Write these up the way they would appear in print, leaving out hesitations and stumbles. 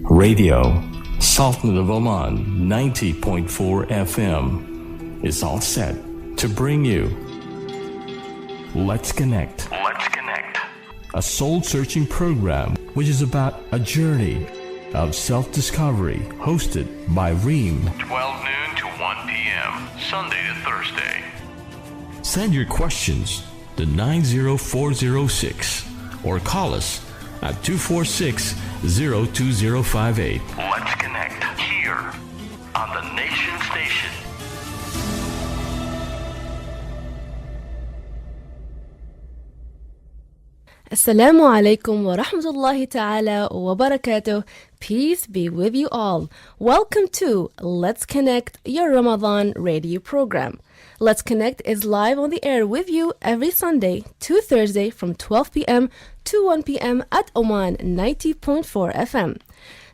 Radio, Sultan of Oman 90.4 FM is all set to bring you Let's Connect. Let's Connect. A soul-searching program which is about a journey of self-discovery hosted by Reem. 12 noon to 1 p.m. Sunday to Thursday. Send your questions to 90406 or call us at 246-02058. Let's connect here on the Nation Station. Assalamu alaikum wa rahmatullahi ta'ala wa barakatuh. Peace be with you all. Welcome to Let's Connect, your Ramadan radio program. Let's Connect is live on the air with you every Sunday to Thursday from 12 p.m. to 1 p.m. at Oman 90.4 FM.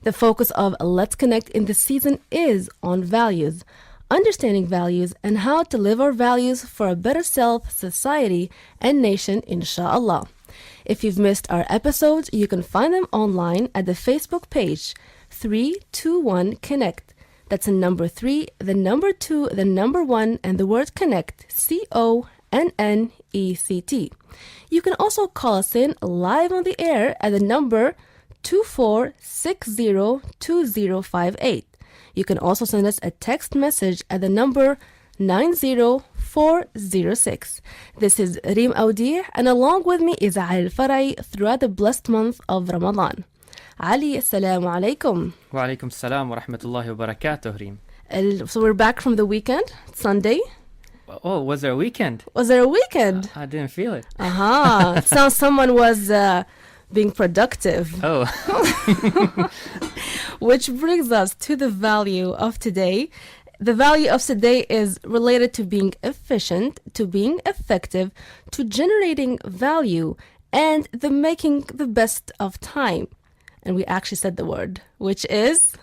The focus of Let's Connect in this season is on values, understanding values, and how to live our values for a better self, society, and nation, inshallah. If you've missed our episodes, you can find them online at the Facebook page 321 Connect. That's a number 3, the number 2, the number 1, and the word connect, CONNECT. You can also call us in live on the air at the number 24602058. You can also send us a text message at the number 90406. This is Reem Audir, and along with me is Ali Farai throughout the blessed month of Ramadan. Ali, assalamu alaikum. Wa alaikum salam wa rahmatullahi wa barakatuh, Reem. So we're back from the weekend, Sunday. Oh, was there a weekend? Was there a weekend? I didn't feel it. Aha, it sounds someone was being productive. Oh. Which brings us to the value of today. The value of today is related to being efficient, to being effective, to generating value, and the making the best of time. And we actually said the word, which is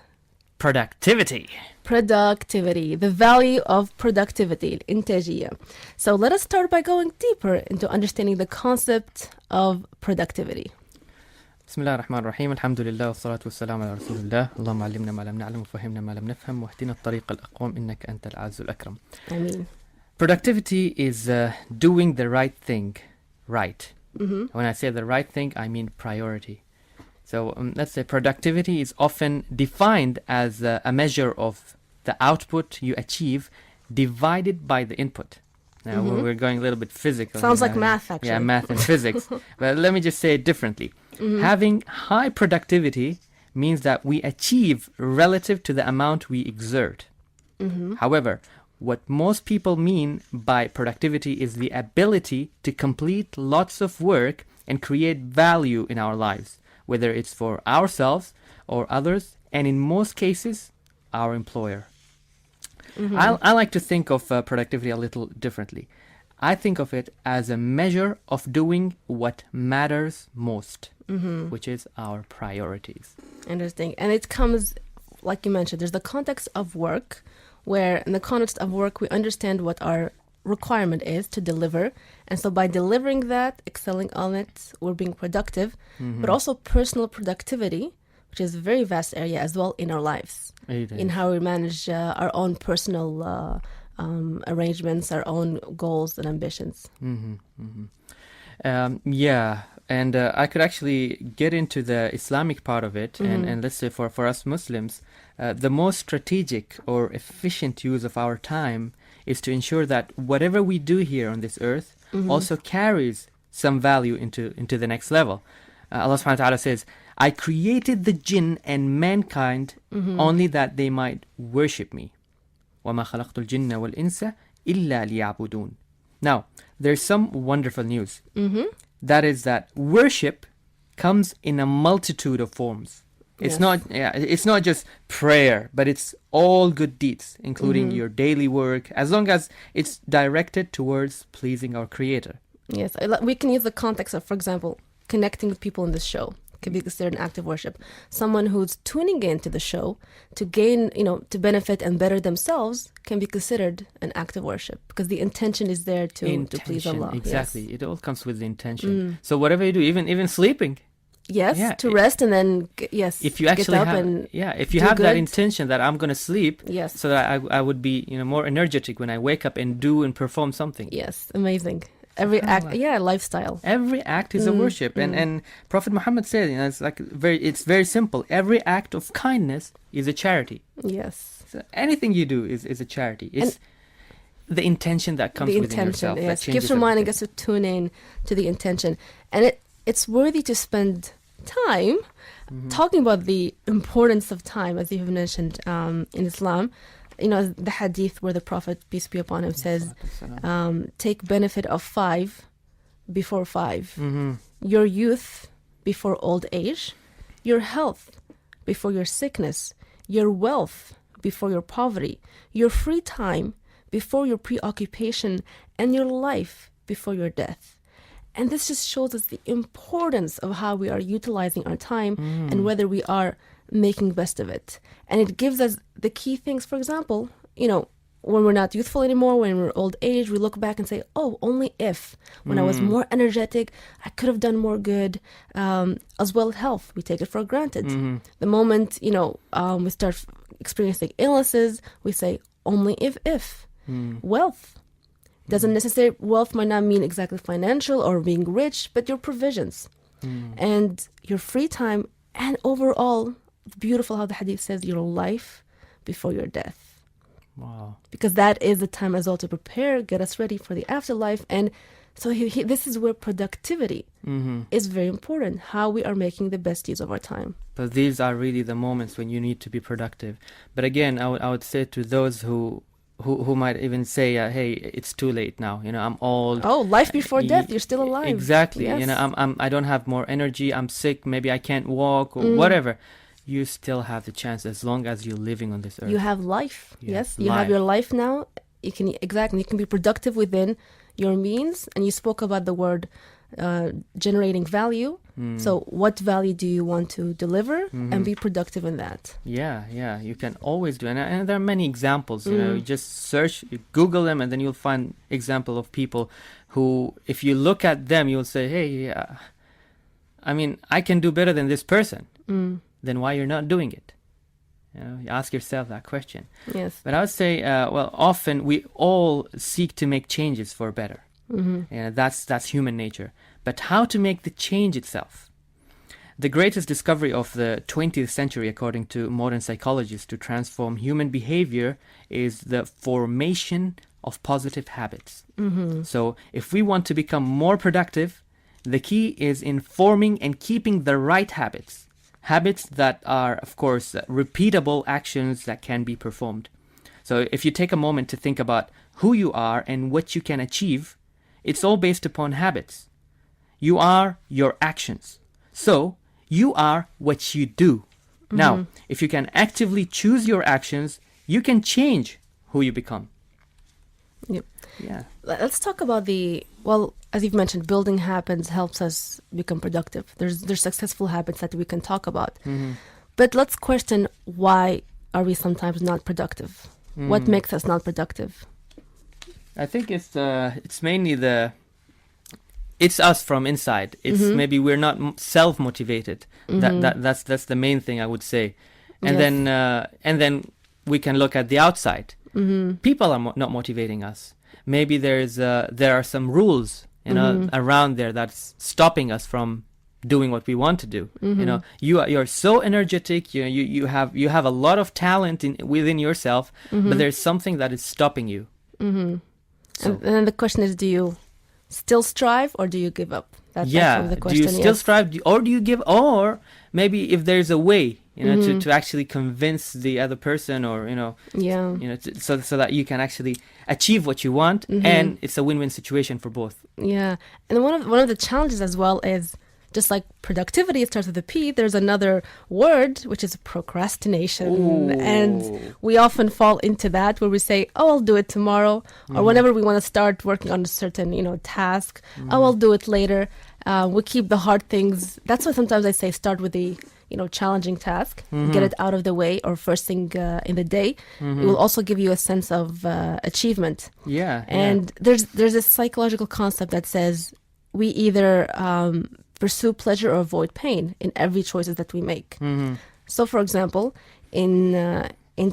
Productivity. Productivity, the value of productivity, الإنتاجية. So let us start by going deeper into understanding the concept of productivity. بسم الله الرحمن الرحيم الحمد لله والصلاة والسلام على رسول الله اللهم علمنا ما لم نعلم وفهمنا ما لم نفهم واهدنا الطريق الأقوم إنك أنت الأعز الأكرم. Ameen. Productivity is doing the right thing right. Mm-hmm. When I say the right thing, I mean priority. So let's say productivity is often defined as a measure of the output you achieve divided by the input. Now we're going a little bit physical. Sounds like math, actually. Yeah, math and physics. But let me just say it differently. Mm-hmm. Having high productivity means that we achieve relative to the amount we exert. Mm-hmm. However, what most people mean by productivity is the ability to complete lots of work and create value in our lives, whether it's for ourselves or others, and in most cases, our employer. Mm-hmm. I like to think of productivity a little differently. I think of it as a measure of doing what matters most, which is our priorities. Interesting. And it comes, like you mentioned, there's the context of work, where in the context of work, we understand what our requirement is to deliver. And so by delivering that, excelling on it, we're being productive, but also personal productivity, which is a very vast area as well in our lives, in how we manage our own personal arrangements, our own goals and ambitions. Yeah, and I could actually get into the Islamic part of it, and let's say for us Muslims, the most strategic or efficient use of our time is to ensure that whatever we do here on this earth also carries some value into the next level. Allah subhanahu wa ta'ala says, I created the jinn and mankind only that they might worship me. وَمَا خَلَقْتُ الْجِنَّ وَالْإِنسَ إِلَّا لِيَعْبُدُونَ. Now, there's some wonderful news. That is that worship comes in a multitude of forms. It's not just prayer, but it's all good deeds, including your daily work, as long as it's directed towards pleasing our Creator. Yes, we can use the context of, for example, connecting with people in this show. Can be considered an act of worship. Someone who's tuning into the show to gain, to benefit and better themselves can be considered an act of worship because the intention is there to please Allah. Exactly. Yes. It all comes with the intention. So whatever you do, even sleeping, Yes, Yeah, to rest and then if you get actually up have, and if you do have that good. intention that I'm going to sleep, Yes. so that I would be, more energetic when I wake up and do and perform something. Yes, amazing. Every act, SubhanAllah. lifestyle. Every act is a worship, and Prophet Muhammad said, it's very simple. Every act of kindness is a charity. Yes. So anything you do is a charity. It's the intention that comes The within intention, yourself that yes. changes Keeps reminding everything. us to tune in to the intention. And it's worthy to spend time talking about the importance of time, as you've mentioned in Islam. The hadith where the Prophet, peace be upon him, says, take benefit of 5 before 5. Your youth before old age, your health before your sickness, your wealth before your poverty, your free time before your preoccupation, and your life before your death. And this just shows us the importance of how we are utilizing our time and whether we are making best of it. And it gives us the key things. For example, when we're not youthful anymore, when we're old age, we look back and say, oh, only if when I was more energetic, I could have done more good. As well as health, we take it for granted. The moment, we start experiencing illnesses, we say, only if. Wealth. Doesn't necessarily, wealth might not mean exactly financial or being rich, but your provisions and your free time, and overall, it's beautiful how the hadith says your life before your death. Wow. Because that is the time as well to prepare, get us ready for the afterlife. And so this is where productivity is very important, how we are making the best use of our time. But these are really the moments when you need to be productive. But again, I would say to those who might even say, hey, it's too late now. I'm old. Oh, life before death, you're still alive. Exactly. Yes. I don't have more energy. I'm sick. Maybe I can't walk or whatever. You still have the chance as long as you're living on this earth. You have life. Yes. You life. have your life now. You can be productive within your means. And you spoke about the word generating value. So what value do you want to deliver and be productive in that? Yeah, you can always do. And there are many examples, you just search, you Google them, and then you'll find example of people who, if you look at them, you'll say, hey, I can do better than this person. Then why you're not doing it? You ask yourself that question. Yes. But I would say, often we all seek to make changes for better. That's human nature. But how to make the change itself? The greatest discovery of the 20th century, according to modern psychologists, to transform human behavior is the formation of positive habits. So if we want to become more productive, the key is in forming and keeping the right habits. Habits that are, of course, repeatable actions that can be performed. So if you take a moment to think about who you are and what you can achieve, it's all based upon habits. You are your actions. So you are what you do. Now, if you can actively choose your actions, you can change who you become. Yep. Yeah. Let's talk about as you've mentioned, building habits helps us become productive. There's successful habits that we can talk about. But let's question, why are we sometimes not productive? What makes us not productive? I think it's mainly it's us from inside. It's maybe we're not self-motivated. That's the main thing I would say. And then we can look at the outside. People are not motivating us. Maybe there are some rules around there that's stopping us from doing what we want to do. You're so energetic. You have a lot of talent within yourself, but there's something that is stopping you. So, and then the question is, do you still strive or do you give up? That's the question. Do you still strive, or do you give? Or maybe if there's a way, to actually convince the other person, or so that you can actually achieve what you want, and it's a win-win situation for both. Yeah, and one of the challenges as well is, just like productivity, it starts with a P, there's another word, which is procrastination. Ooh. And we often fall into that, where we say, oh, I'll do it tomorrow. Or whenever we want to start working on a certain, task, oh, I'll do it later. We keep the hard things. That's why sometimes I say start with the, challenging task, get it out of the way, or first thing in the day. It will also give you a sense of achievement. Yeah. And there's this psychological concept that says we either pursue pleasure or avoid pain in every choices that we make. Mm-hmm. So, for example, in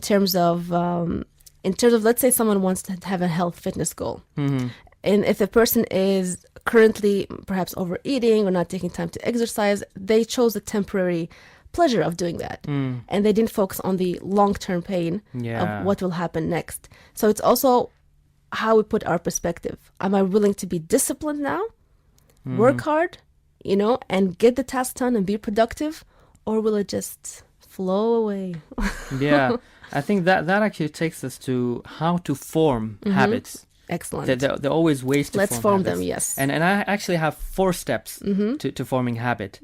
terms of let's say someone wants to have a health fitness goal, Mm-hmm. and if the person is currently perhaps overeating or not taking time to exercise, they chose a temporary pleasure of doing that, and they didn't focus on the long-term pain Yeah. of what will happen next. So it's also how we put our perspective. Am I willing to be disciplined now, work hard, and get the task done and be productive, or will it just flow away? Yeah. I think that actually takes us to how to form habits. Excellent. There are always ways to Let's form form them, habits. yes. And I actually have 4 steps to forming habit.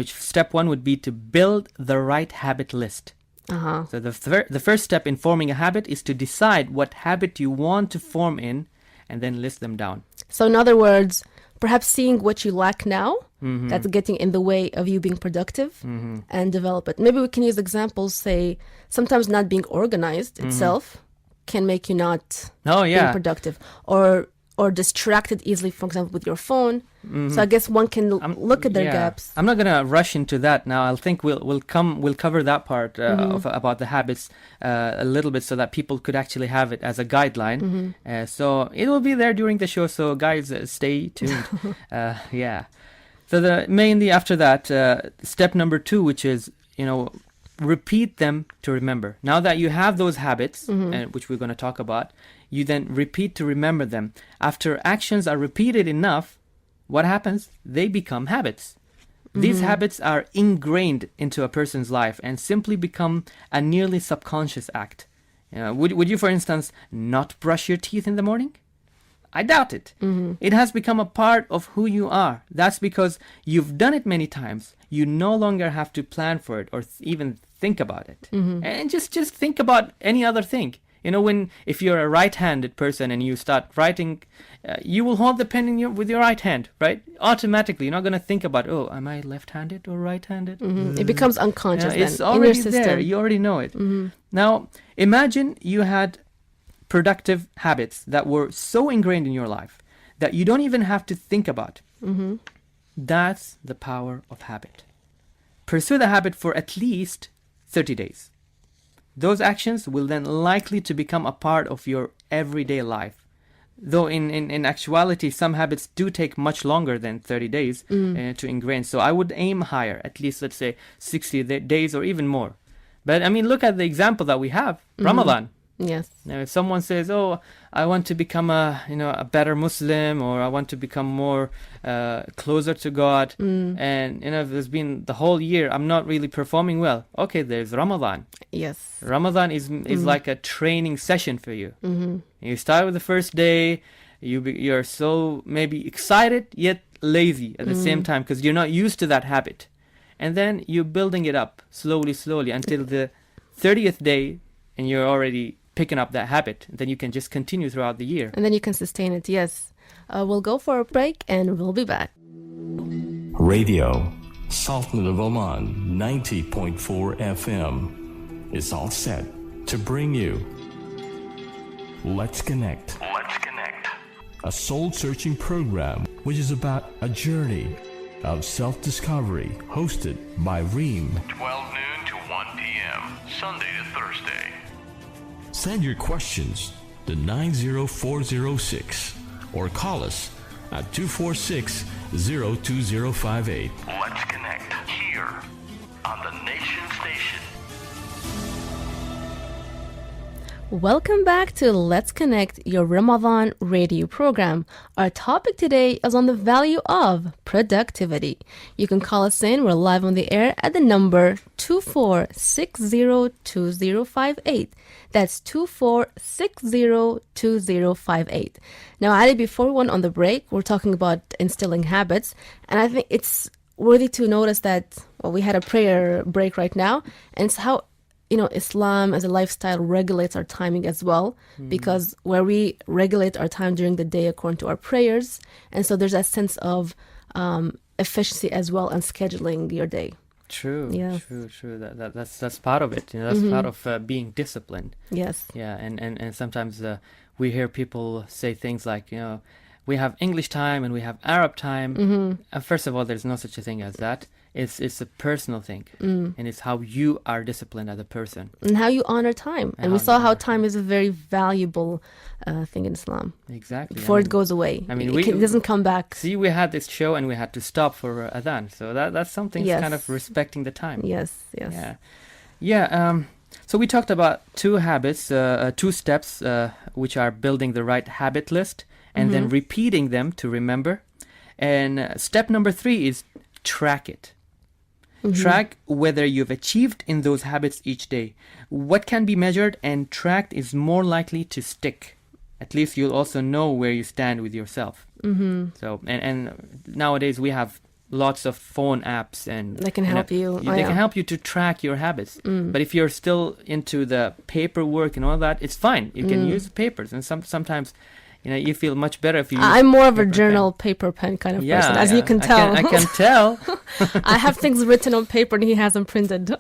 Step 1 would be to build the right habit list. Uh-huh. So the first step in forming a habit is to decide what habit you want to form in, and then list them down. So in other words, perhaps seeing what you lack now, that's getting in the way of you being productive, and develop it. Maybe we can use examples, say, sometimes not being organized itself can make you not being productive, or distracted easily, for example, with your phone. So I guess one can look at their gaps. I'm not gonna rush into that now. I think we'll cover that part about the habits a little bit, so that people could actually have it as a guideline. So it will be there during the show. So guys, stay tuned. So mainly after that, step number 2, which is repeat them to remember. Now that you have those habits, which we're going to talk about, you then repeat to remember them. After actions are repeated enough, what happens? They become habits. These habits are ingrained into a person's life and simply become a nearly subconscious act. Would you, for instance, not brush your teeth in the morning? I doubt it. It has become a part of who you are. That's because you've done it many times. You no longer have to plan for it or even think about it. And just think about any other thing. If you're a right-handed person and you start writing, you will hold the pen with your right hand, right? Automatically, you're not going to think about, oh, am I left-handed or right-handed? It becomes unconscious then, it's in your already system. there. You already know it. Now, imagine you had productive habits that were so ingrained in your life that you don't even have to think about. That's the power of habit. Pursue the habit for at least 30 days. Those actions will then likely to become a part of your everyday life. Though in actuality, some habits do take much longer than 30 days to ingrain. So I would aim higher, at least, let's say, 60 days or even more. But I mean, look at the example that we have, Ramadan. Yes. Now, if someone says, "Oh, I want to become a better Muslim, or I want to become more closer to God," and there's been the whole year I'm not really performing well. Okay, there's Ramadan. Yes. Ramadan is like a training session for you. You start with the first day. You're so maybe excited yet lazy at the same time because you're not used to that habit, and then you're building it up slowly until the 30th day, and you're already picking up that habit. Then you can just continue throughout the year. And then you can sustain it, yes. We'll go for a break and we'll be back. Radio, Sultan of Oman 90.4 FM is all set to bring you Let's Connect. Let's Connect. A soul-searching program which is about a journey of self-discovery hosted by Reem. 12 noon to 1 p.m., Sunday to Thursday. Send your questions to 90406 or call us at 246-02058. Let's connect here on the Nation Station. Welcome back to Let's Connect, your Ramadan radio program. Our topic today is on the value of productivity. You can call us in. We're live on the air at the number 24602058. That's 24602058. Now, Ali, before we went on the break, we're talking about instilling habits, and I think it's worthy to notice that we had a prayer break right now, and it's how Islam as a lifestyle regulates our timing as well, because where we regulate our time during the day according to our prayers, and so there's a sense of efficiency as well and scheduling your day. True, Yes. true. That's part of it. That's part of being disciplined. Yes. Yeah, and sometimes we hear people say things like, we have English time and we have Arab time. First of all, there's no such a thing as that. It's a personal thing, and it's how you are disciplined as a person. And how you honor time. And we saw how time is a very valuable thing in Islam. Exactly. Before it goes away. It doesn't come back. See, we had this show and we had to stop for adhan. So that's something kind of respecting the time. Yes. Yeah. So we talked about two habits, 2 steps, which are building the right habit list and then repeating them to remember. And step number 3 is track it. Track whether you've achieved in those habits each day. What can be measured and tracked is more likely to stick. At least you'll also know where you stand with yourself. So and nowadays we have lots of phone apps and they can help you. They can help you to track your habits. But if you're still into the paperwork and all that, it's fine. You can use papers, and sometimes you feel much better if you use I'm more of a journal paper pen kind of person, as you can tell. I can tell. I have things written on paper and he hasn't printed.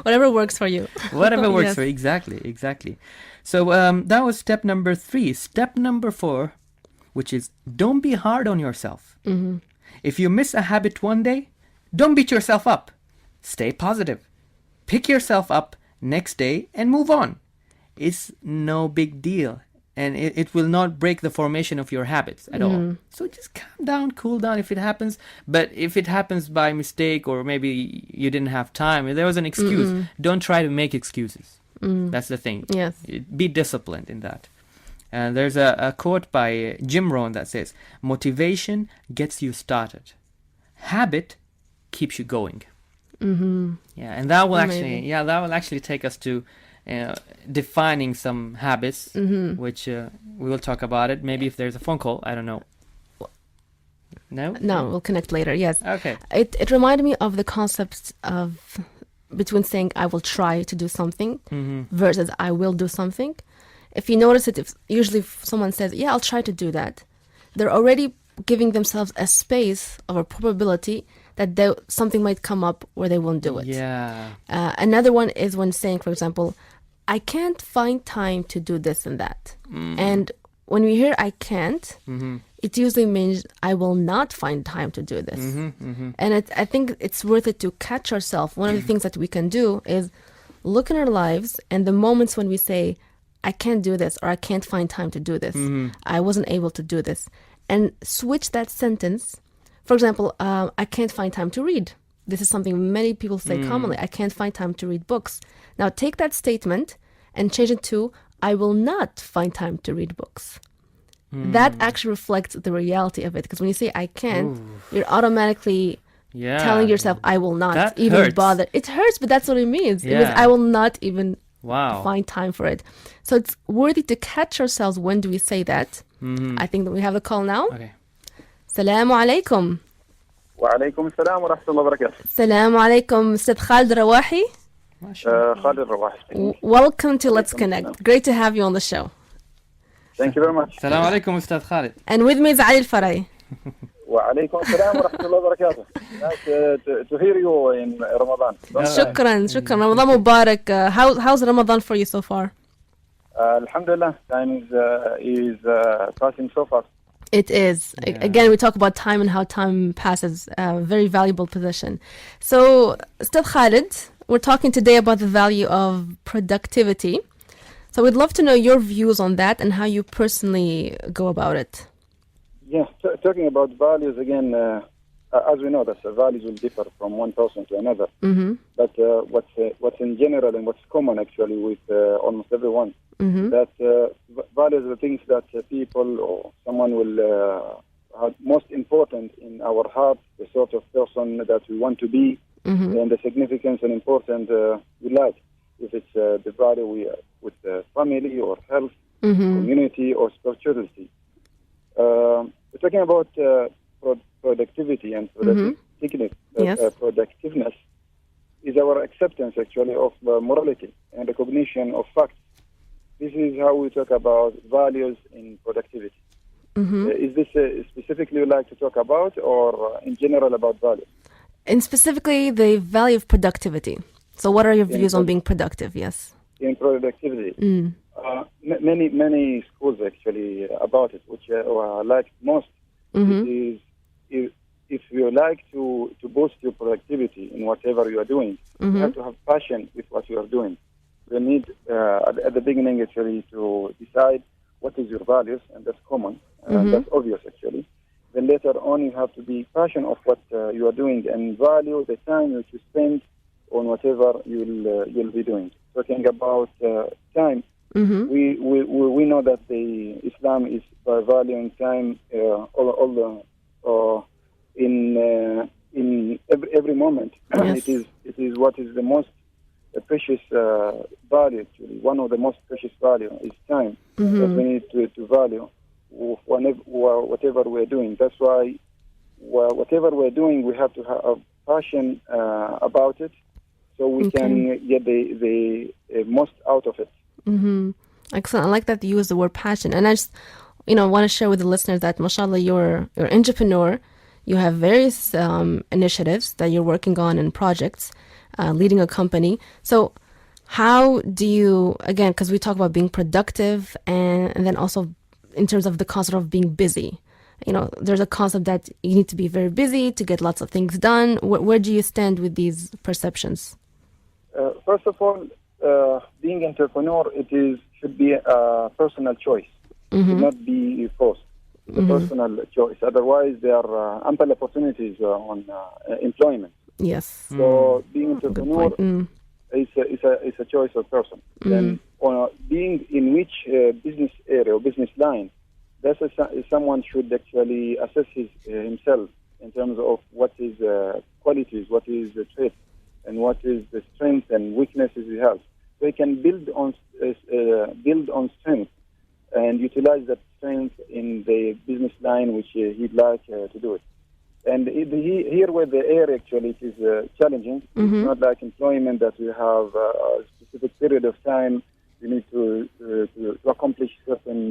Whatever works for you. Whatever works for you. Exactly. So that was step number 3. Step number 4, which is don't be hard on yourself. If you miss a habit one day, don't beat yourself up. Stay positive. Pick yourself up next day and move on. It's no big deal, and it will not break the formation of your habits at all. So just calm down, cool down if it happens. But if it happens by mistake, or maybe you didn't have time, if there was an excuse, don't try to make excuses. That's the thing. Yes. Be disciplined in that. And there's a quote by Jim Rohn that says, motivation gets you started. Habit keeps you going. Yeah, and that will actually take us to defining some habits, which we will talk about it. Maybe if there's a phone call, I don't know. No, we'll connect later. Yes. Okay. It reminded me of the concept of between saying I will try to do something versus I will do something. If you notice it, if someone says, yeah, I'll try to do that, they're already giving themselves a space of a probability that something might come up where they won't do it. Yeah. Another one is when saying, for example, I can't find time to do this and that. And when we hear I can't, it usually means I will not find time to do this. And I think it's worth it to catch ourselves. One of the things that we can do is look in our lives and the moments when we say, I can't do this, or I can't find time to do this. I wasn't able to do this. And switch that sentence. For example, I can't find time to read. This is something many people say commonly. I can't find time to read books. Now take that statement and change it to, I will not find time to read books. That actually reflects the reality of it. Because when you say I can't, you're automatically telling yourself, I will not even bother. It hurts, but that's what it means. It means I will not even find time for it. So it's worthy to catch ourselves when do we say that. I think that we have a call now. Okay. Assalamu alaikum. وعليكم السلام ورحمة الله وبركاته. Assalamu alaikum, Ustad Khalid Rawahi. Khalid Rawahi. Welcome to Let's Connect. Great to have you on the show. Thank you very much. Assalamu alaikum, Ustad Khalid. And with me is Ali Al-Farai. وعليكم السلام ورحمة الله وبركاته. Nice to hear you in Ramadan. Shukran. Ramadan Mubarak. How's Ramadan for you so far? Alhamdulillah, time is passing so fast. It is. Yeah. Again, we talk about time and how time passes. Very valuable position. So, Ustad Khalid, we're talking today about the value of productivity. So we'd love to know your views on that and how you personally go about it. Yeah, talking about values again, as we know, that values will differ from one person to another. But what's in general and what's common actually with almost everyone, that values are the things that people or someone will have most important in our heart, the sort of person that we want to be, and the significance and importance we like. If it's the value we with family or health, community or spirituality. We're talking about productivity and productiveness is our acceptance actually of morality and recognition of facts. This is how we talk about values in productivity. Is this specifically you'd like to talk about, or in general about values? And specifically the value of productivity. So what are your views on being productive? Yes. in productivity. Many schools actually about it, which I like most. It is if you like to boost your productivity in whatever you are doing, you have to have passion with what you are doing. You need at the beginning actually to decide what is your values, and that's common, and that's obvious actually. Then later on, you have to be passionate of what you are doing and value the time that you spend on whatever you'll be doing. Talking about time, we know that the Islam is valuing time in every moment. Yes. It is what is the most precious value. Actually, one of the most precious value is time that we need to value whatever we're doing. That's why whatever we're doing, we have to have passion about it, so we can get the most out of it. Excellent. I like that you use the word passion. And I just, want to share with the listeners that, mashallah, you're an entrepreneur. You have various initiatives that you're working on and projects, leading a company. So how do you, again, because we talk about being productive and then also in terms of the concept of being busy. There's a concept that you need to be very busy to get lots of things done. Where do you stand with these perceptions? First of all, being entrepreneur, should be a personal choice. It should not be forced. It's a personal choice. Otherwise, there are ample opportunities on employment. Yes. So being entrepreneur is a choice of person. Then being in which business area or business line, that's someone should actually assess himself in terms of what is qualities, what is the trait, and what is the strength and weaknesses he has. So he can build on strength and utilize that strength in the business line which he'd like to do it. And here where the area actually it is challenging. It's not like employment that we have a specific period of time you need to accomplish certain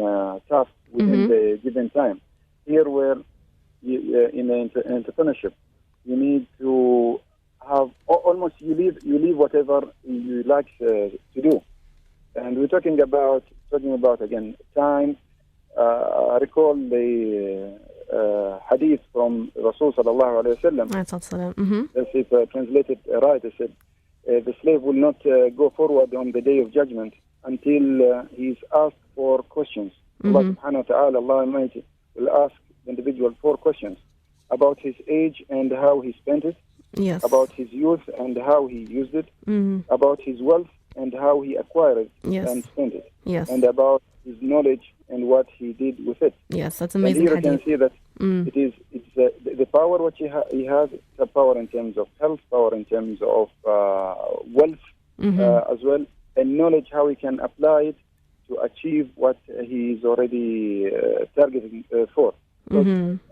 tasks within the given time. Here where in entrepreneurship, you need to have almost you leave whatever you like to do. And we're talking about again time. I recall the hadith from Rasul sallallahu alaihi wasallam. As it translated right, it said, the slave will not go forward on the day of judgment until he is asked 4 questions. Allah subhanahu wa ta'ala, Allah Almighty, will ask the individual 4 questions about his age and how he spent it, about his youth and how he used it, about his wealth and how he acquired it and spent it, and about his knowledge and what he did with it. Yes, that's amazing. And here you can see that it's the power which he has. It's a power in terms of health, power in terms of wealth as well, and knowledge how he can apply it to achieve what he is already targeting for. So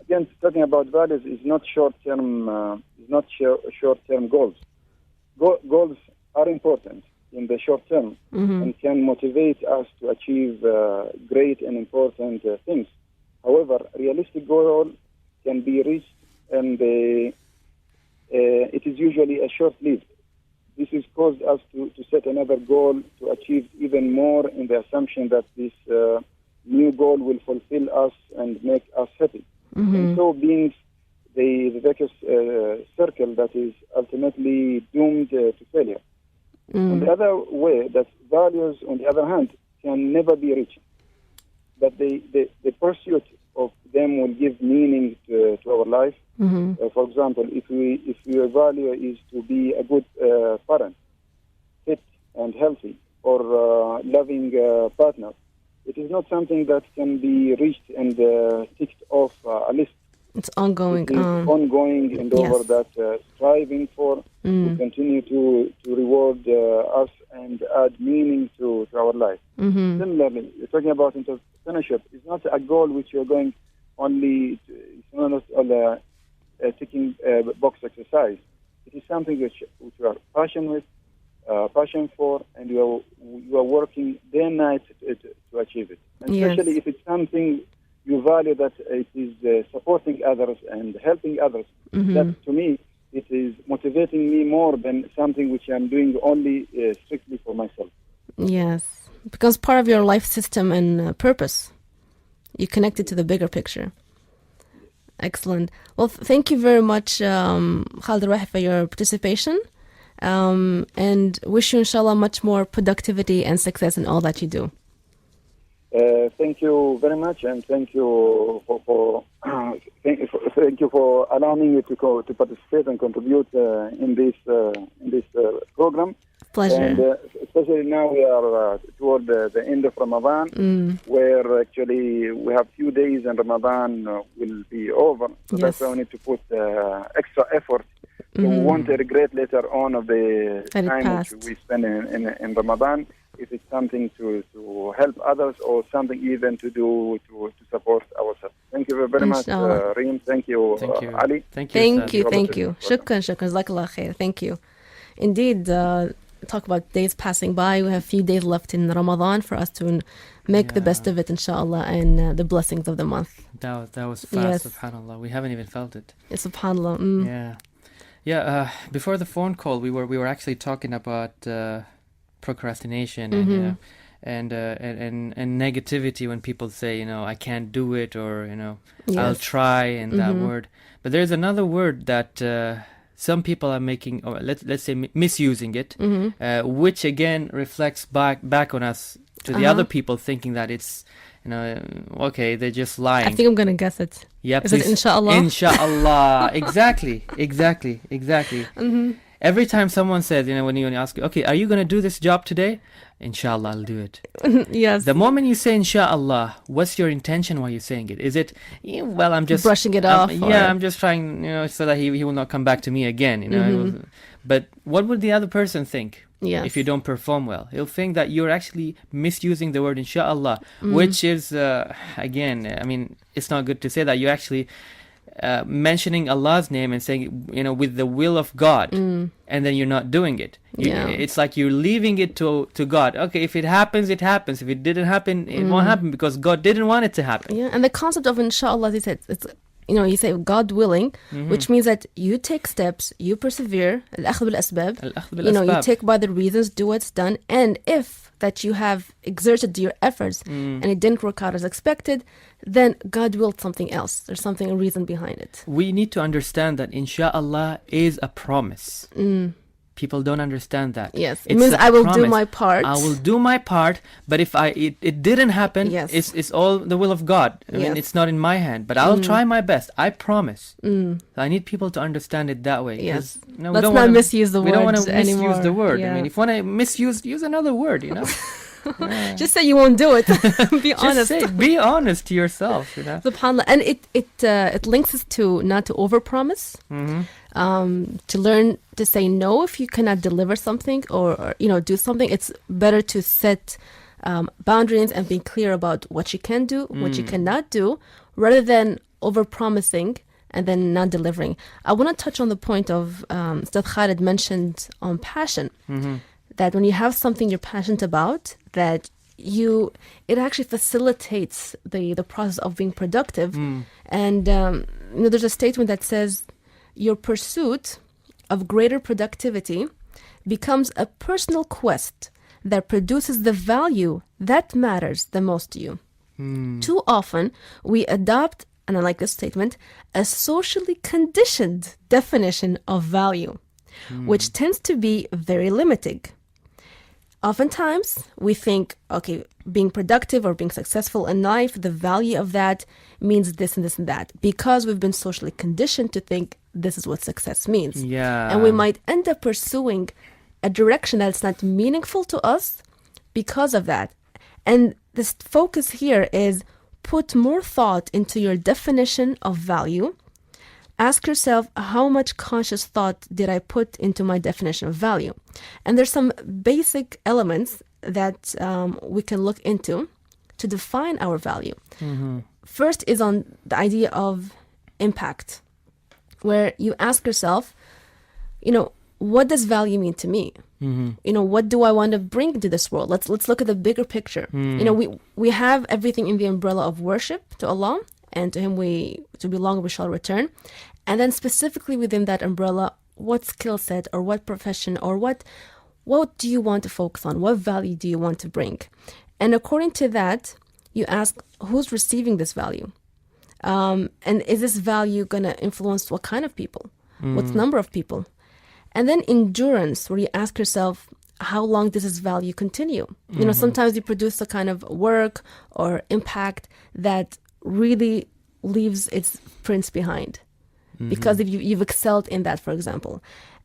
again, talking about values is not short-term. Short-term goals. Goals are important in the short term and can motivate us to achieve great and important things. However, realistic goal can be reached, and it is usually a short-lived. This has caused us to set another goal to achieve even more in the assumption that this new goal will fulfill us and make us happy. And so being the vicious circle that is ultimately doomed to failure. On the other way, that values, on the other hand, can never be reached. But the pursuit of them will give meaning to our life. For example, if your value is to be a good parent, fit and healthy, or loving partner, it is not something that can be reached and ticked off a list. It's ongoing. It is ongoing endeavor that striving for to continue to reward us and add meaning to our life. Similarly, you're talking about entrepreneurship. It's not a goal which you're going only. It's not a ticking box exercise. It is something which you are passion for, and you are working day and night to achieve it. And especially if it's something you value, that it is supporting others and helping others. That, to me, it is motivating me more than something which I'm doing only strictly for myself. Yes. It becomes part of your life system and purpose. You connect it to the bigger picture. Excellent. Well, thank you very much, Khalid Rahi, for your participation. And wish you, inshallah, much more productivity and success in all that you do. Thank you very much, and thank you for thank you for allowing me to participate and contribute in this program. Pleasure. And especially now we are toward the end of Ramadan, where actually we have few days and Ramadan will be over. So that's why we need to put extra effort. So we won't regret later on of the time which we spend in Ramadan, if it's something to help others or something even to do to support ourselves. Thank you very much, Reem. Thank you, Ali. Thank you. Shukran. Jazakallah khair. Thank you. Indeed, talk about days passing by. We have a few days left in Ramadan for us to make the best of it, inshallah, and the blessings of the month. That was fast, subhanAllah. We haven't even felt it. Subhanallah. Yeah. Before the phone call, we were actually talking about procrastination and negativity when people say, I can't do it, or I'll try, and that word. But there's another word that some people are making, or let's say misusing it, which again reflects back on us to the other people, thinking that it's okay, they're just lying. I think I'm gonna guess it. Yeah, is it inshallah? Inshallah. Exactly. Every time someone says, when you ask, okay, are you going to do this job today? Inshallah, I'll do it. Yes. The moment you say inshallah, what's your intention while you're saying it? Is it, well, I'm just brushing it off? I'm just trying, so that he will not come back to me again, But what would the other person think? Yes. If you don't perform well, he'll think that you're actually misusing the word inshallah, which is, again, I mean, it's not good to say that. You're actually mentioning Allah's name and saying, with the will of God, and then you're not doing it. It's like you're leaving it to God. Okay, if it happens, it happens. If it didn't happen, it won't happen because God didn't want it to happen. Yeah, and the concept of inshallah, he said, it's you say God willing, which means that you take steps, you persevere, al-akhdh bil-asbab, you take by the reasons, do what's done, and if that you have exerted your efforts and it didn't work out as expected, then God willed something else. There's a reason behind it. We need to understand that inshallah is a promise. People don't understand that. Yes, it means I will do my part. I will do my part, but if it didn't happen, it's all the will of God. I mean, it's not in my hand, but I'll try my best. I promise. So I need people to understand it that way. Yes. Let's not misuse the word. We don't want to misuse the word. Yeah. I mean, if you want to misuse, use another word, Just say you won't do it. Be honest. Just say, be honest to yourself. SubhanAllah. And it links us to not to overpromise. To learn to say no if you cannot deliver something or do something. It's better to set boundaries and be clear about what you can do, what you cannot do, rather than overpromising and then not delivering. I want to touch on the point of Ustad Khalid mentioned on passion. That when you have something you're passionate about, that it actually facilitates the process of being productive. And there's a statement that says, your pursuit of greater productivity becomes a personal quest that produces the value that matters the most to you. Too often, we adopt, and I like this statement, a socially conditioned definition of value, which tends to be very limiting. Oftentimes, we think, okay, being productive or being successful in life, the value of that means this and this and that, because we've been socially conditioned to think this is what success means. Yeah. And we might end up pursuing a direction that's not meaningful to us because of that. And this focus here is put more thought into your definition of value. Ask yourself, how much conscious thought did I put into my definition of value? And there's some basic elements that we can look into to define our value. First is on the idea of impact, where you ask yourself, what does value mean to me? What do I want to bring into this world? Let's look at the bigger picture. We have everything in the umbrella of worship to Allah, and to Him to belong we shall return. And then specifically within that umbrella, what skill set or what profession or what what do you want to focus on? What value do you want to bring? And according to that, you ask who's receiving this value. And is this value going to influence what kind of people? What number of people? And then endurance, where you ask yourself, how long does this value continue? You know, sometimes you produce a kind of work or impact that really leaves its prints behind because if you've excelled in that, for example.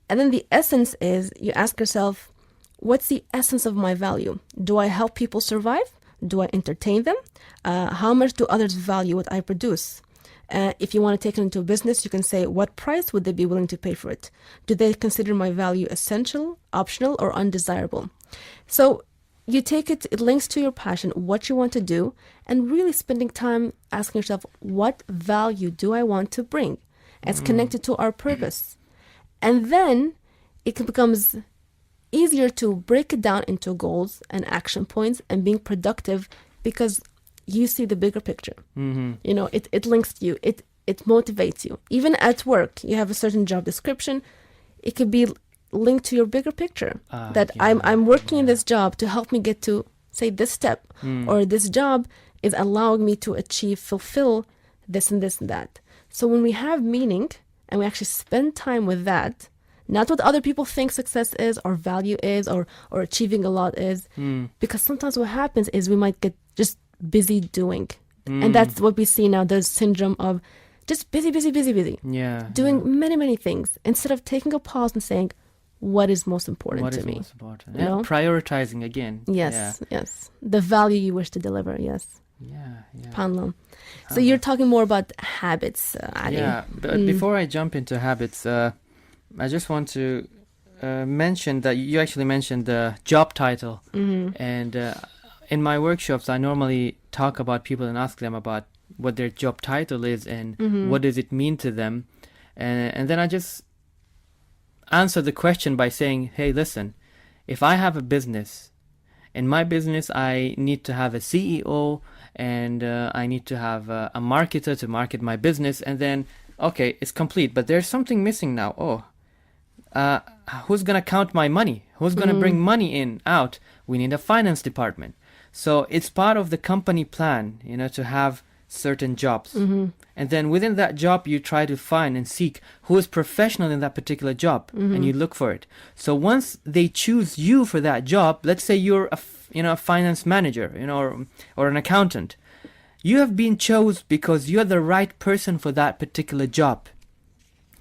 And then the essence is you ask yourself, what's the essence of my value? Do I help people survive? Do I entertain them? How much do others value what I produce? If you want to take it into a business, you can say, what price would they be willing to pay for it? Do they consider my value essential, optional, or undesirable? So you take it, it links to your passion, what you want to do, and really spending time asking yourself, what value do I want to bring? It's connected to our purpose. And then it becomes easier to break it down into goals and action points and being productive because you see the bigger picture. You know, it links to you. It motivates you. Even at work, you have a certain job description. It could be linked to your bigger picture. I'm working in this job to help me get to, say, this step. Or this job is allowing me to fulfill this and this and that. So when we have meaning and we actually spend time with that, not what other people think success is or value is or achieving a lot is. Because sometimes what happens is we might get just busy doing. And that's what we see now, the syndrome of just busy. Yeah. Doing many things instead of taking a pause and saying, what is most important to me? Most important? You know? Prioritizing again. Yes. The value you wish to deliver, yes. Yeah. SubhanAllah. So you're talking more about habits, Ali. Yeah, but before I jump into habits, I just want to mention that you actually mentioned the job title. And in my workshops, I normally talk about people and ask them about what their job title is and what does it mean to them. And then I just answer the question by saying, hey, listen, if I have a business, in my business, I need to have a CEO and I need to have a marketer to market my business. And then, okay, it's complete, but there's something missing now. Who's going to count my money? Who's going to bring money in, out? We need a finance department. So it's part of the company plan, you know, to have certain jobs. And then within that job, you try to find and seek who is professional in that particular job, and you look for it. So once they choose you for that job, let's say you're a finance manager, you know, or an accountant, you have been chosen because you're the right person for that particular job.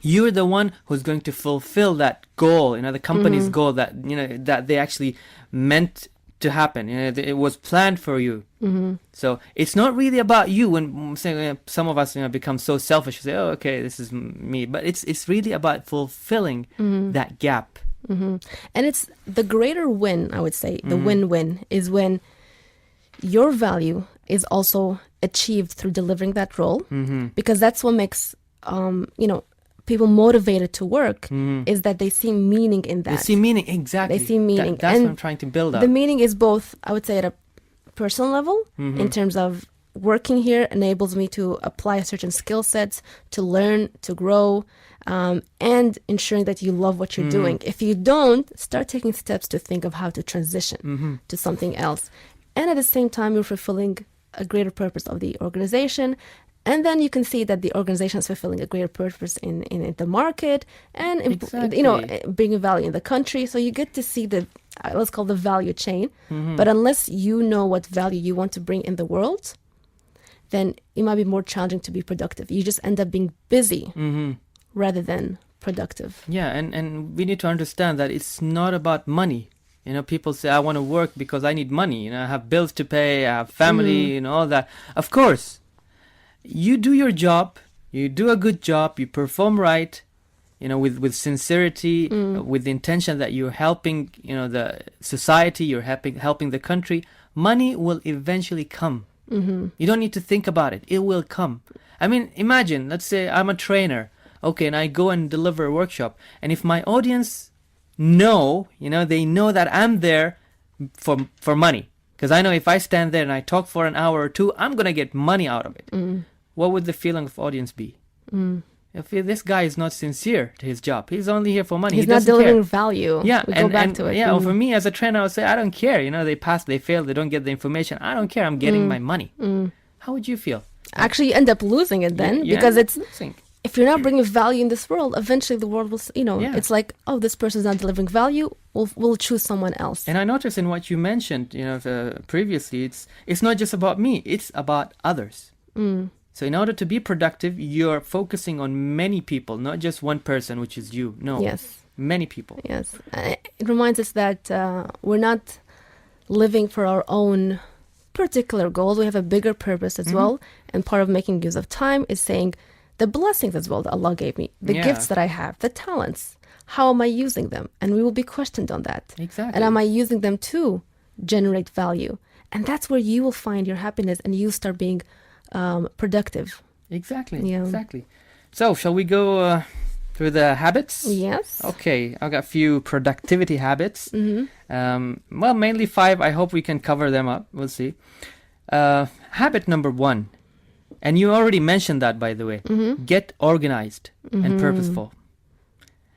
You're the one who's going to fulfill that goal, you know, the company's goal that, you know, that they actually meant to happen. You know, it was planned for you. So it's not really about you. When some of us, you know, become so selfish, we say, "Oh, okay, this is me," but it's really about fulfilling that gap. And it's the greater win, I would say. The win-win is when your value is also achieved through delivering that role, because that's what makes people motivated to work, is that they see meaning in that. They see meaning, exactly. They see meaning. That's what I'm trying to build up. The meaning is both, I would say, at a personal level, in terms of working here enables me to apply certain skill sets, to learn, to grow, and ensuring that you love what you're doing. If you don't, start taking steps to think of how to transition to something else. And at the same time, you're fulfilling a greater purpose of the organization. And then you can see that the organization is fulfilling a greater purpose in the market and, bringing value in the country. So you get to see the, let's call the value chain. But unless you know what value you want to bring in the world, then it might be more challenging to be productive. You just end up being busy rather than productive. Yeah, and we need to understand that it's not about money. You know, people say, I want to work because I need money. You know, I have bills to pay, I have family, all that. Of course. You do your job, you do a good job, you perform right, with sincerity, with the intention that you're helping, the society, you're helping the country. Money will eventually come. You don't need to think about it. It will come. I mean, imagine, let's say I'm a trainer, okay, and I go and deliver a workshop. And if my audience they know that I'm there for money. Because I know if I stand there and I talk for an hour or two, I'm going to get money out of it. What would the feeling of audience be? If this guy is not sincere to his job, he's only here for money. He's He not doesn't care. delivering value. Yeah, we go back to it. Yeah, for me as a trainer, I would say I don't care. They pass, they fail, they don't get the information. I don't care. I'm getting my money. How would you feel? Actually, you end up losing it then You because end up it's losing. if you're not bringing value in this world, eventually the world will. Yeah. It's like, oh, this person's not delivering value. We'll choose someone else. And I noticed in what you mentioned, previously, it's not just about me. It's about others. So in order to be productive, you're focusing on many people, not just one person, which is you. No. Yes. Many people. Yes. It reminds us that we're not living for our own particular goals. We have a bigger purpose as well. And part of making use of time is saying the blessings as well that Allah gave me, the gifts that I have, the talents. How am I using them? And we will be questioned on that. Exactly. And am I using them to generate value? And that's where you will find your happiness and you start being productive. Exactly. Yeah. Exactly. So, shall we go through the habits? Yes. Okay, I've got a few productivity habits. Well, mainly 5. I hope we can cover them up. We'll see. Habit number 1, and you already mentioned that, by the way. Get organized and purposeful.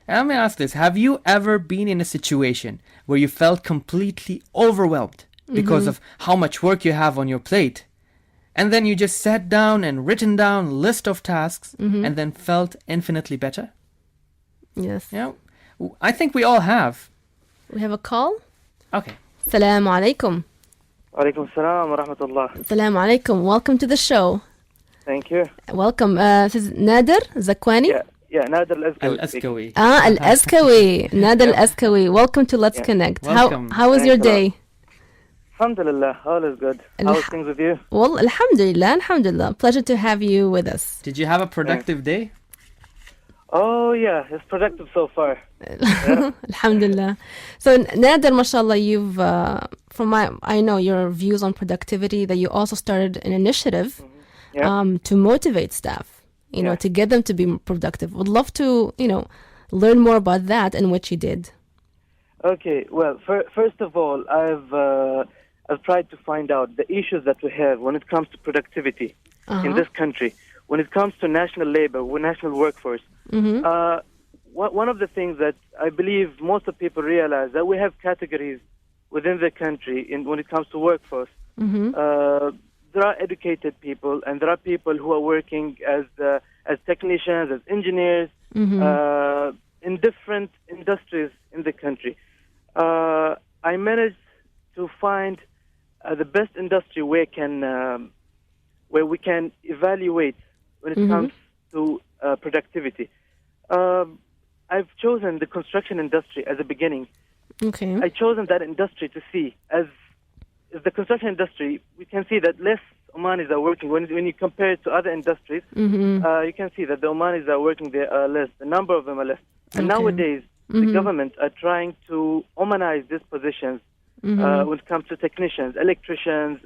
And let me ask this. Have you ever been in a situation where you felt completely overwhelmed because of how much work you have on your plate? And then you just sat down and written down a list of tasks and then felt infinitely better? Yes. I think we all have. We have a call. Okay. Assalamu alaikum. Alaikum salam wa rahmatullah. Assalamu alaikum. Welcome to the show. Thank you. Welcome. This is Nader Zakwani. Yeah, Nader Al-Azkawi. Al-Askawi. Al-Askawi. Nader Al-Askawi. Welcome to Let's Connect. Welcome. How was your Thanks a lot. day? Alhamdulillah, all is good. How's things with you? Well, alhamdulillah. Pleasure to have you with us. Did you have a productive day? Oh yeah, it's productive so far. Alhamdulillah. So Nader, mashallah, you've I know your views on productivity, that you also started an initiative to motivate staff, to get them to be productive. Would love to, learn more about that and what you did. Okay, well, first of all, I've tried to find out the issues that we have when it comes to productivity in this country. When it comes to national labor, national workforce, one of the things that I believe most of people realize that we have categories within the country when it comes to workforce. There are educated people, and there are people who are working as technicians, as engineers, in different industries in the country. I managed to find the best industry where we can evaluate when it comes to productivity. I've chosen the construction industry as a beginning. Okay. I've chosen that industry to see as the construction industry. We can see that less Omanis are working. When you compare it to other industries, you can see that the Omanis are working there are less. The number of them are less. And nowadays, the government are trying to Omanize these positions when it comes to technicians, electricians,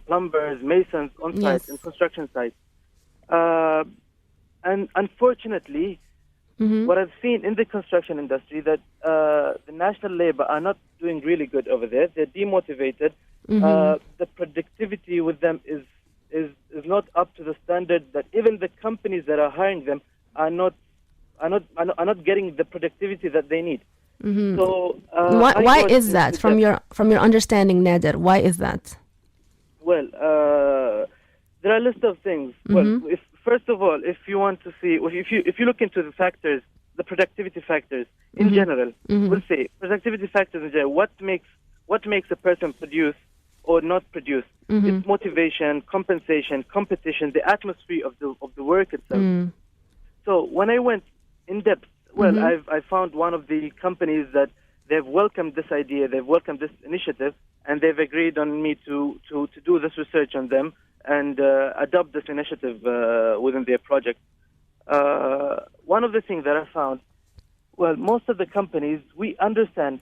plumbers, masons on site and construction sites. And unfortunately, what I've seen in the construction industry that the national labor are not doing really good over there. They're demotivated. The productivity with them is not up to the standard that even the companies that are hiring them are not getting the productivity that they need. So why is that from your understanding, Nader? Why is that? Well, there are a list of things. Well, first of all, if you want to see, if you look into the factors, the productivity factors in general, we'll say productivity factors in general. What makes a person produce or not produce? It's motivation, compensation, competition, the atmosphere of the work itself. So when I went in depth, I found one of the companies that they've welcomed this idea, they've welcomed this initiative, and they've agreed on me to do this research on them and adopt this initiative within their project. One of the things that I found, most of the companies, we understand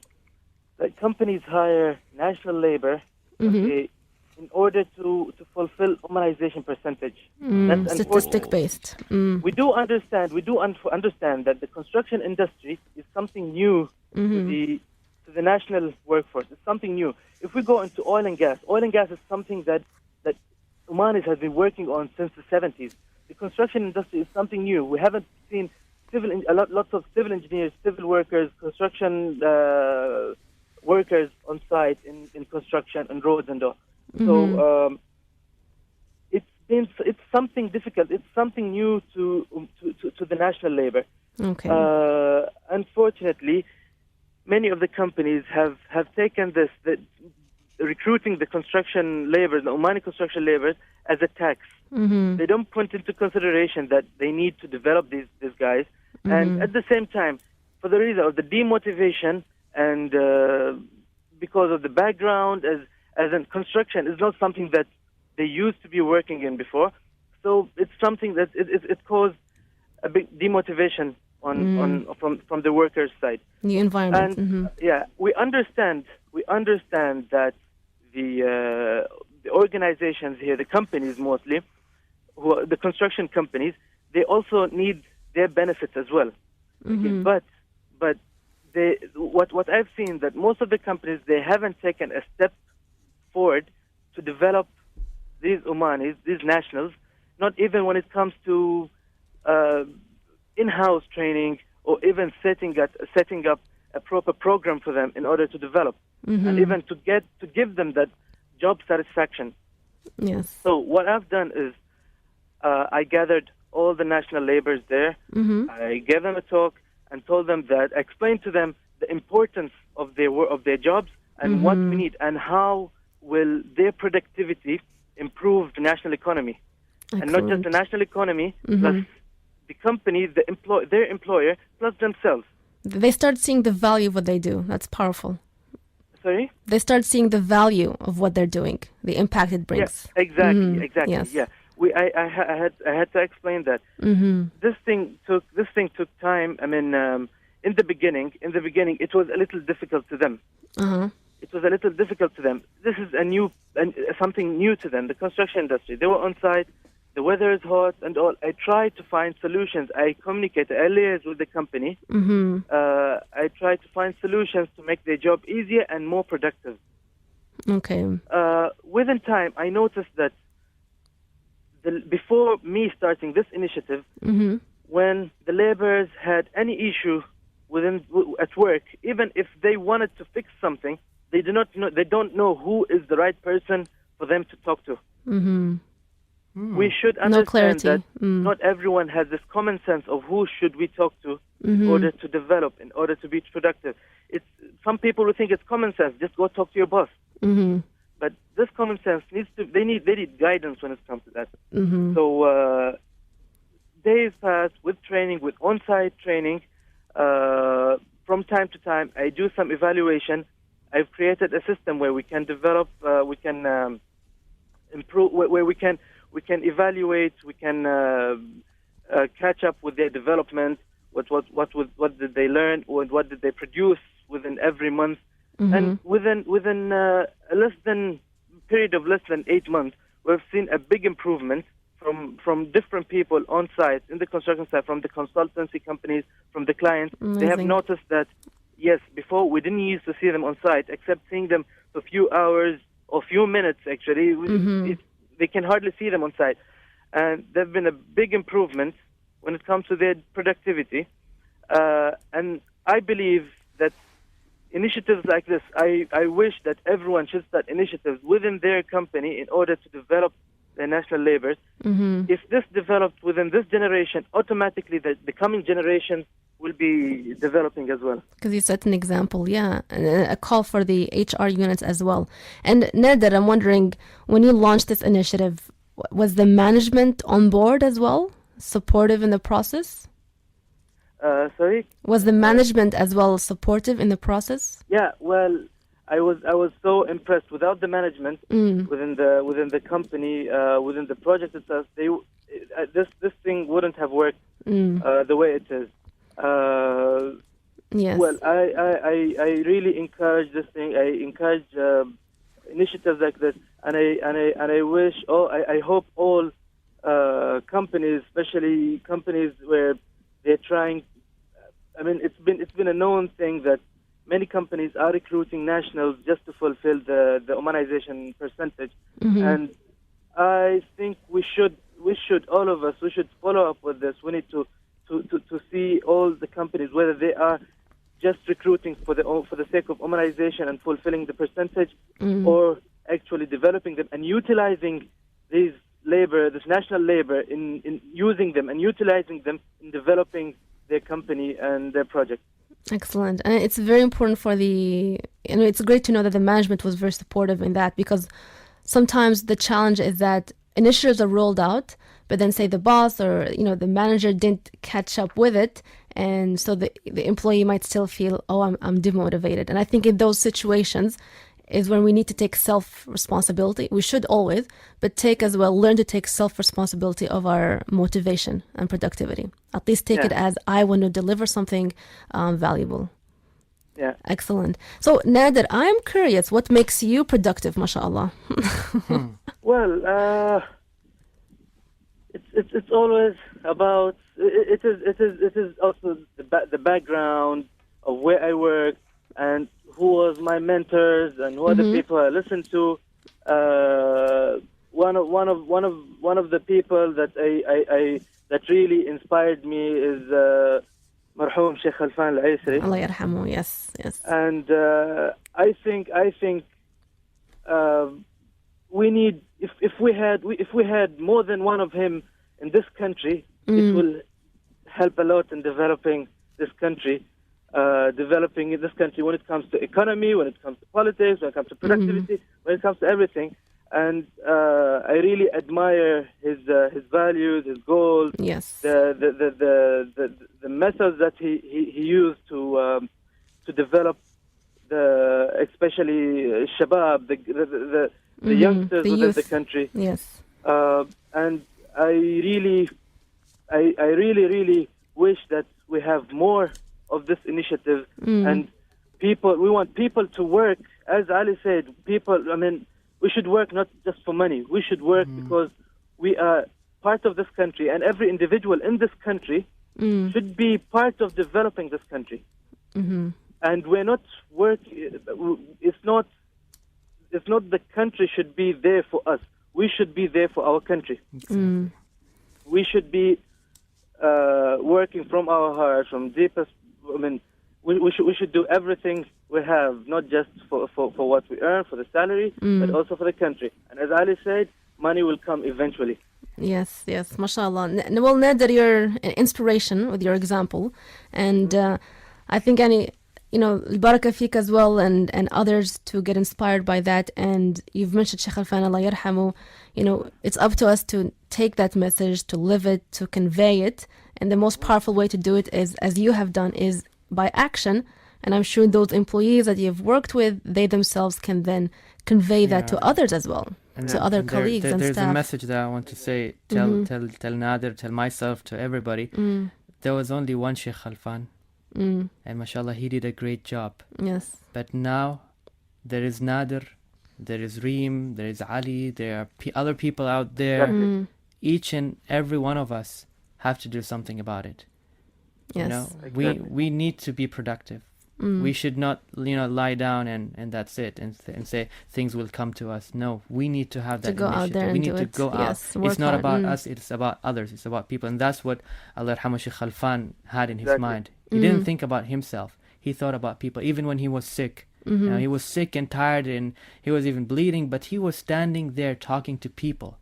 that companies hire national labor in order to fulfill Omanization percentage. That's statistic-based. We do understand that the construction industry is something new to the national workforce. It's something new. If we go into oil and gas is something that Omanis has been working on since the 70s. the construction industry is something new. We haven't seen lots of civil engineers, civil workers, construction workers on site in construction and roads and all. So it's something difficult. It's something new to the national labor. Okay. Unfortunately, many of the companies have taken this, recruiting the construction laborers, the Omani construction laborers, as a tax. They don't put into consideration that they need to develop these guys. And at the same time, for the reason of the demotivation and because of the background as in construction is not something that they used to be working in before. So it's something that it caused a big demotivation from the workers' side. New environment. And yeah, we understand that the organizations here, the companies mostly, who are the construction companies, they also need their benefits as well. Okay, but what I've seen that most of the companies, they haven't taken a step forward to develop these Omanis, these nationals, not even when it comes to in-house training or even setting up a proper program for them in order to develop and even to give them that job satisfaction. Yes. So what I've done is I gathered all the national laborers there. I gave them a talk and told them that, explained to them the importance of their jobs and what we need and how will their productivity improve the national economy. Excellent. And not just the national economy, plus the company, their employer, plus themselves. They start seeing the value of what they do. That's powerful. Sorry? They start seeing the value of what they're doing, the impact it brings. Yeah, exactly. Yes. Yeah. I had to explain that. This thing took time. I mean, in the beginning, it was a little difficult to them. It was a little difficult to them. This is something new to them. The construction industry. They were on site. The weather is hot and all. I tried to find solutions. I communicated earlier with the company. I tried to find solutions to make their job easier and more productive. Okay. Within time, I noticed that before me starting this initiative, when the laborers had any issue at work, even if they wanted to fix something, they don't know who is the right person for them to talk to. We should understand that not everyone has this common sense of who should we talk to in order to develop, in order to be productive. Some people will think it's common sense, just go talk to your boss. But this common sense they need guidance when it comes to that. So days pass with training, with on-site training. From time to time, I do some evaluation. I've created a system where we can develop, we can improve, where we can evaluate, we can catch up with their development. What did they learn? What did they produce within every month? And within a period of less than 8 months, we've seen a big improvement from different people on site in the construction site, from the consultancy companies, from the clients. Amazing. They have noticed that, yes, before we didn't used to see them on site, except seeing them for a few hours or few minutes, actually. They can hardly see them on site. And there's been a big improvement when it comes to their productivity. And I believe that initiatives like this, I wish that everyone should start initiatives within their company in order to develop their national laborers. If this developed within this generation, automatically the coming generations will be developing as well. Because you set an example, yeah, and a call for the HR units as well. And Nader, I'm wondering, when you launched this initiative, was the management on board as well, supportive in the process? Sorry? Was the management as well supportive in the process? Yeah, well, I was so impressed. Without the management within the company, within the project itself, this thing wouldn't have worked the way it is. Yes. Well, I really encourage this thing. I encourage initiatives like this, and I wish, I hope all companies, especially companies where they're trying. I mean, it's been a known thing that many companies are recruiting nationals just to fulfill the Omanization percentage, and I think we should all of us, we should follow up with this. We need to see all the companies, whether they are just recruiting for the sake of Omanization and fulfilling the percentage, or actually developing them and utilizing this national labor in using them and utilizing them in developing their company and their project. Excellent. And it's very important it's great to know that the management was very supportive in that, because sometimes the challenge is that initiatives are rolled out, but then say the boss or, the manager didn't catch up with it. And so the employee might still feel, I'm demotivated. And I think in those situations is when we need to take self-responsibility. We should always, but learn to take self-responsibility of our motivation and productivity. At least take it as, I want to deliver something valuable. Yeah. Excellent. So, Nader, I'm curious, what makes you productive, mashallah? Well, it's always about, it is also the background of where I work and who was my mentors and who are the people I listened to. One of the people that I that really inspired me is Marhum Sheikh Khalfan Al-Aysri. Allah yarhamu, yes. And I think we need, if we had more than one of him in this country, it will help a lot in developing this country. Developing in this country when it comes to economy, when it comes to politics, when it comes to productivity, when it comes to everything. And I really admire his values, his goals, the methods that he used to develop especially shabab, the youngsters within the country. Yes. And I really wish that we have more of this initiative, and we want people to work, as Ali said, we should work not just for money. We should work because we are part of this country, and every individual in this country should be part of developing this country. And we're not it's not the country should be there for us. We should be there for our country. We should be working from our hearts, from deepest. We should do everything we have, not just for what we earn, for the salary, but also for the country. And as Ali said, money will come eventually. Yes, mashallah. Well, Nader, you're an inspiration with your example. And I think Baraka Fik as well, and others to get inspired by that. And you've mentioned Sheikh Khalfan, Allah yarhamu. It's up to us to take that message, to live it, to convey it. And the most powerful way to do it is, as you have done, is by action. And I'm sure those employees that you've worked with, they themselves can then convey that to others as well, to other colleagues and there's staff. There's a message that I want to say, tell Nader, tell myself, to everybody. There was only one Sheikh Khalfan. And mashallah, he did a great job. Yes. But now there is Nader, there is Reem, there is Ali, there are other people out there. Each and every one of us have to do something about it. Yes. Exactly. We need to be productive. We should not lie down and that's it and say things will come to us. No, we need to have that go initiative. out there and we need do to it. go Yes, out. work It's not hard. about us, it's about others, it's about people. And that's what Allah yarhamu Sheikh Khalfan had in his Exactly. mind. He didn't think about himself. He thought about people. Even when he was sick, he was sick and tired and he was even bleeding, but he was standing there talking to people.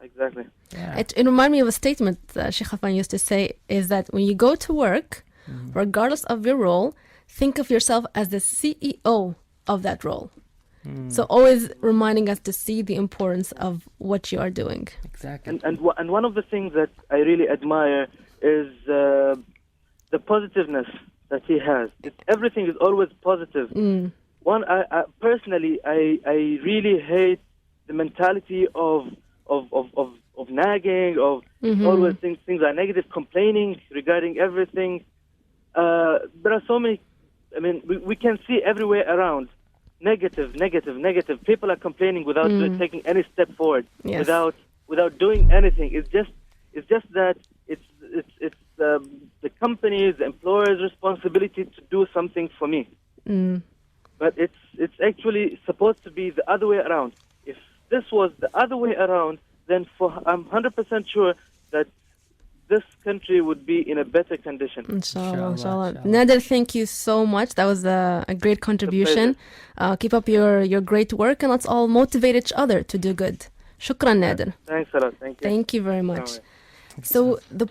Exactly. Yeah. It reminded me of a statement Sheikh Khalfan used to say, is that when you go to work, regardless of your role, think of yourself as the CEO of that role. So always reminding us to see the importance of what you are doing. Exactly. And one of the things that I really admire is the positiveness that he has. Everything is always positive. I personally, I really hate the mentality of nagging, of always things are negative, complaining regarding everything. There are so many. We can see everywhere around negative. People are complaining without taking any step forward, Yes. without doing anything. It's just that it's the company's, the employer's responsibility to do something for me. But it's actually supposed to be the other way around. If this was the other way around, then I'm 100% sure that this country would be in a better condition. Inshallah, inshallah. Inshallah. Nader, thank you so much. That was a great contribution. Keep up your great work, and let's all motivate each other to do good. Shukran, Nader. Thanks a lot. Thank you. Thank you very much. So the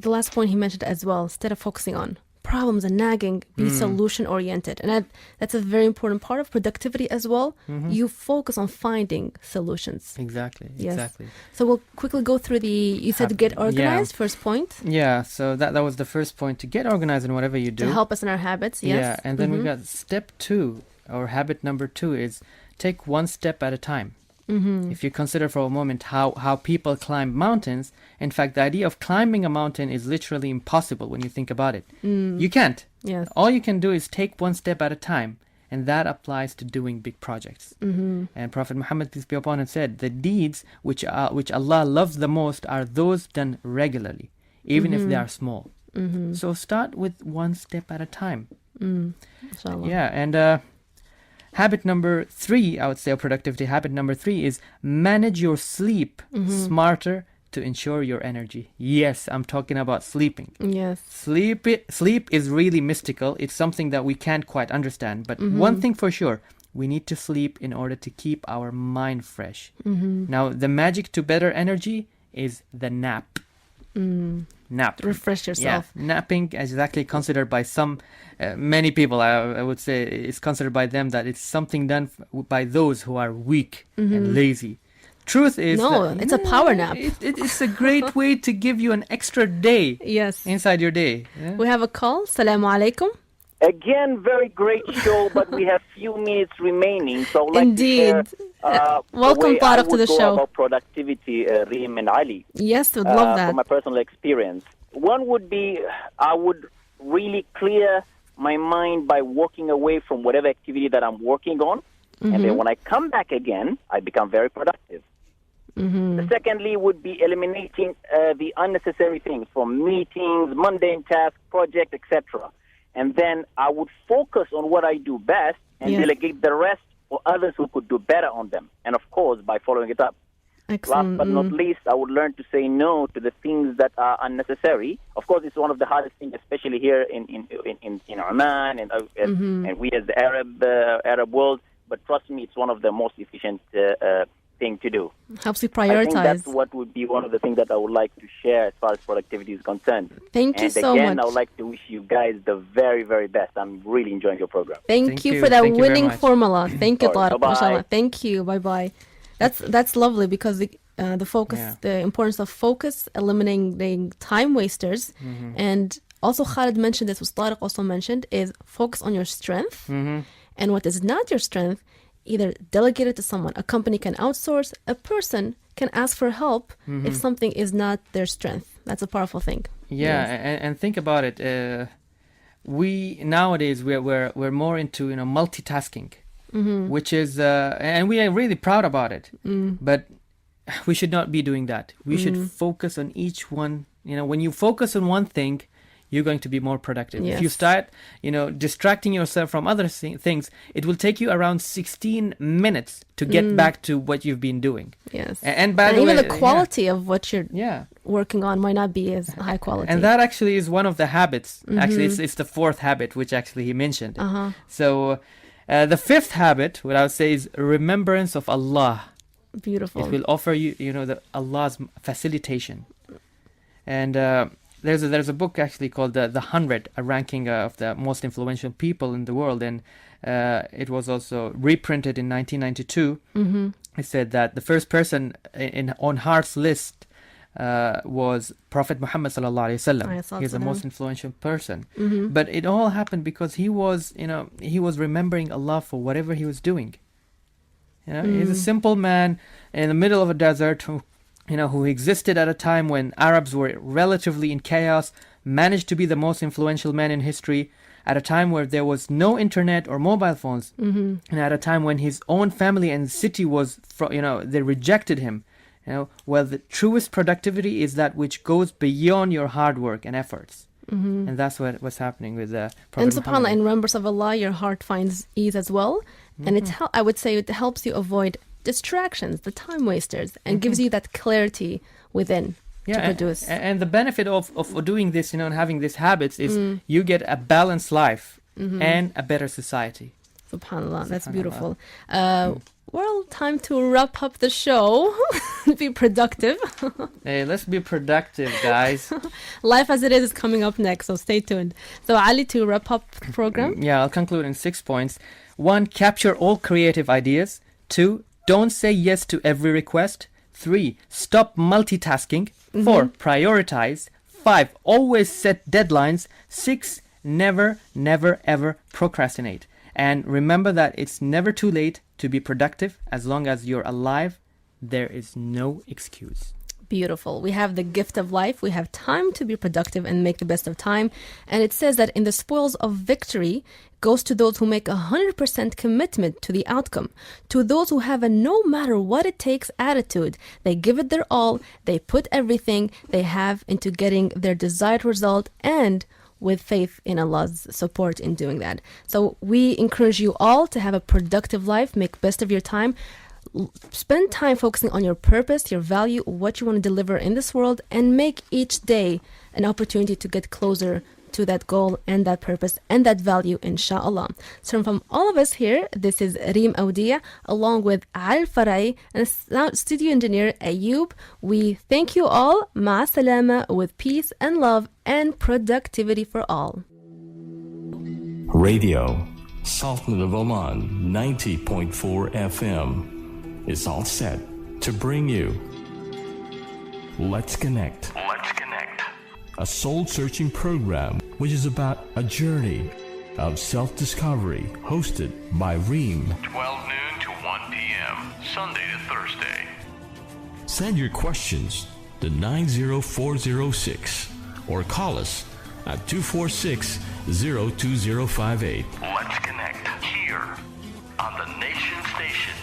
last point he mentioned as well, instead of focusing on problems and nagging, be solution oriented. And that's a very important part of productivity as well. You focus on finding solutions. Exactly. Yes. Exactly. So we'll quickly go through you said get organized, first point. Yeah, so that was the first point, to get organized in whatever you do. To help us in our habits, yes. Yeah, and then we got step 2, or habit number 2 is take one step at a time. If you consider for a moment how people climb mountains, in fact, the idea of climbing a mountain is literally impossible when you think about it. You can't. Yes. All you can do is take one step at a time, and that applies to doing big projects. And Prophet Muhammad, peace be upon him, said, the deeds which Allah loves the most are those done regularly, even if they are small. So start with one step at a time. Inshallah. Yeah, and habit number 3, I would say, productivity habit number 3 is manage your sleep smarter to ensure your energy. Yes, I'm talking about sleeping. Yes. Sleep is really mystical. It's something that we can't quite understand. But one thing for sure, we need to sleep in order to keep our mind fresh. Now, the magic to better energy is the nap. Nap. Refresh yourself. Yeah, napping is exactly considered by many people, I would say, it's considered by them that it's something done by those who are weak and lazy. Truth is it's a power nap. It's a great way to give you an extra day Yes. inside your day. Yeah? We have a call. Assalamu alaikum. Again, very great show, but we have few minutes remaining. So I'd like Indeed. to share Welcome, Tariq, to the show. About productivity, Reem and Ali. Yes, we'd love that. From my personal experience. One would be, I would really clear my mind by walking away from whatever activity that I'm working on. And then when I come back again, I become very productive. The secondly would be eliminating the unnecessary things from meetings, mundane tasks, projects, etc. And then I would focus on what I do best and delegate the rest for others who could do better on them. And of course, by following it up. Excellent. Last but not least, I would learn to say no to the things that are unnecessary. Of course, it's one of the hardest things, especially here in Oman and we as the Arab world. But trust me, it's one of the most efficient thing to do. Helps you I prioritize. think that's what would be one of the things that I would like to share as far as productivity is concerned. Thank you so again, much. I would like to wish you guys the very, very best. I'm really enjoying your program. Thank you for that Thank you very winning much. formula. Thank you, Alright, Tariq. bye-bye. Inshallah. Thank you. Bye-bye. That's lovely because the focus, the importance of focus, eliminating time wasters, and also Khalid mentioned this, what Tariq also mentioned, is focus on your strength, and what is not your strength, either delegate it to someone. A company can outsource. A person can ask for help if something is not their strength. That's a powerful thing. Yeah, Yes. and think about it. We nowadays we're more into multitasking, which is and we are really proud about it. But we should not be doing that. We should focus on each one. When you focus on one thing, you're going to be more productive. If you Yes. start, distracting yourself from other things, it will take you around 16 minutes to get back to what you've been doing. Yes. And by the even way, the quality of what you're yeah. working on might not be as high quality. And that actually is one of the habits. Actually, it's the 4th habit, which actually he mentioned. So the 5th habit, what I would say, is remembrance of Allah. Beautiful. It will offer you, Allah's facilitation. And there's a book actually called the 100, a ranking of the most influential people in the world, and it was also reprinted in 1992. It said that the first person on Heart's list was Prophet Muhammad sallallahu alaihi wasallam. He's the most influential person. But it all happened because he was remembering Allah for whatever he was doing. He's a simple man in the middle of a desert who existed at a time when Arabs were relatively in chaos, managed to be the most influential man in history, at a time where there was no internet or mobile phones, and at a time when his own family and city they rejected him. Well, the truest productivity is that which goes beyond your hard work and efforts. And that's what was happening with Prophet and subhanAllah, Muhammad. in remembrance of Allah, your heart finds ease as well. And I would say it helps you avoid distractions, the time wasters, and gives you that clarity within to produce. And the benefit of doing this, and having these habits is you get a balanced life and a better society. SubhanAllah, that's beautiful. Well, time to wrap up the show. Be productive. Hey, let's be productive, guys. Life as it is coming up next, so stay tuned. So, Ali, to wrap up the program. Yeah, I'll conclude in 6 points. 1, capture all creative ideas. 2, don't say yes to every request. 3, stop multitasking. 4, prioritize. 5, always set deadlines. 6, never, never, ever procrastinate. And remember that it's never too late to be productive. As long as you're alive, there is no excuse. Beautiful. We have the gift of life. We have time to be productive and make the best of time. And it says that in the spoils of victory goes to those who make 100% commitment to the outcome. To those who have a no matter what it takes attitude. They give it their all. They put everything they have into getting their desired result, and with faith in Allah's support in doing that. So we encourage you all to have a productive life, make best of your time, spend time focusing on your purpose, your value, what you want to deliver in this world, and make each day an opportunity to get closer to that goal and that purpose and that value, inshallah. So from all of us here, this is Reem Audia along with Al Farai and studio engineer Ayoub. We thank you all. Ma salama, with peace and love and productivity for all. Radio, Sultan of Oman 90.4 FM is all set to bring you Let's Connect. Let's connect. A soul-searching program which is about a journey of self-discovery, hosted by Reem. 12 noon to 1 p.m. Sunday to Thursday. Send your questions to 90406 or call us at 246-02058. Let's connect here on the Nation Station.